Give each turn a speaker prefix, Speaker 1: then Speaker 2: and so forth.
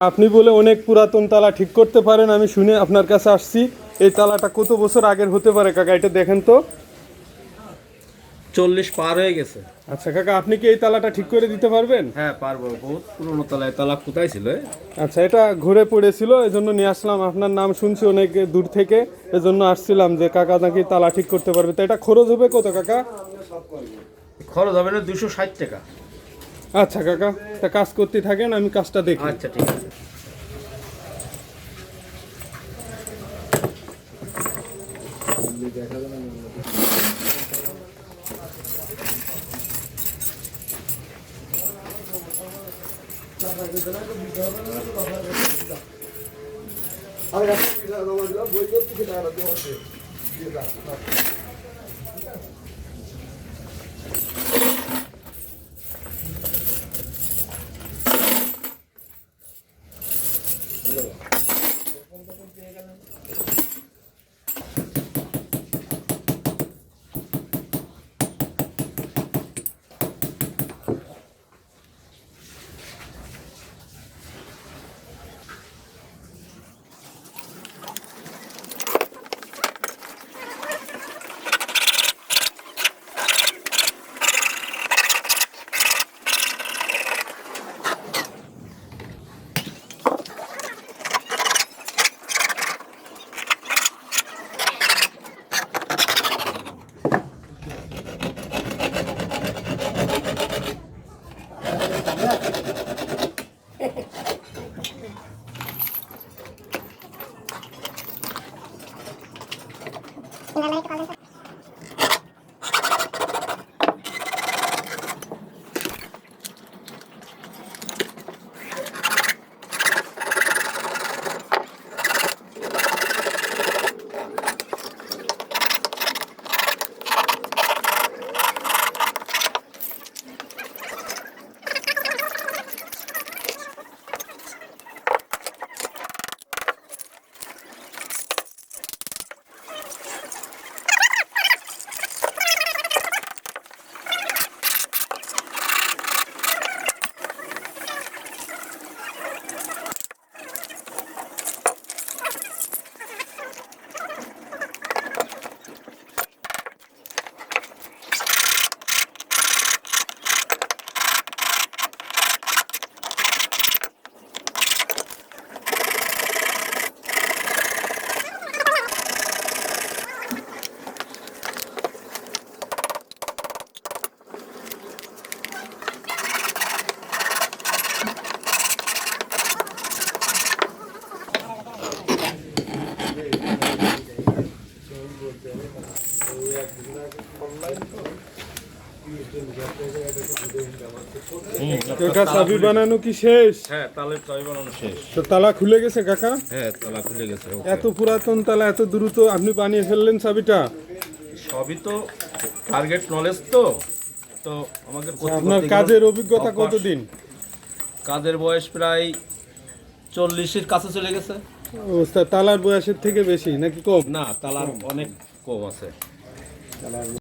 Speaker 1: আপনি বলে অনেক পুরাতন তালা ঠিক করতে পারেন, আমি শুনে আপনার কাছে আসছি। এই তালাটা কত বছর আগের হতে পারে কাকা, এটা দেখেন তো।
Speaker 2: 40 পার হয়ে গেছে।
Speaker 1: আচ্ছা কাকা, আপনি কি এই তালাটা ঠিক করে দিতে পারবেন?
Speaker 2: হ্যাঁ পারবো, বহুত পুরনো তালা। তালা কোথায় ছিল?
Speaker 1: আচ্ছা, এটা ঘুরে পড়েছিল, এজন্য নিয়ে আসলাম। আপনার নাম শুনছি অনেক দূর থেকে, এজন্য আসছিলাম যে কাকা নাকি তালা ঠিক করতে পারবে। তো এটা খরচ হবে কত কাকা?
Speaker 2: খরচ হবে না 260 টাকা।
Speaker 1: আচ্ছা কাকা, তা কাজ করতে থাকেন, আমি কাজটা দেখি।
Speaker 2: আচ্ছা ঠিক আছে।
Speaker 1: কাকা চাবি বানানো কি শেষ?
Speaker 2: হ্যাঁ, তালের চাবি বানানো শেষ।
Speaker 1: তো তালা খুলে গেছে কাকা?
Speaker 2: হ্যাঁ, তালা খুলে গেছে।
Speaker 1: এত পুরাতন তালা এত দ্রুত আপনি বানিয়ে ফেললেন চাবিটা?
Speaker 2: সবই তো টার্গেট নলেজ তো। তো আমাকে
Speaker 1: আপনার কাজের অভিজ্ঞতা কতদিন?
Speaker 2: কাজের বয়স প্রায় 40-এর কাছে চলে গেছে।
Speaker 1: ও, তালার বয়সের থেকে বেশি নাকি কম?
Speaker 2: না, তালার অনেক কম আছে।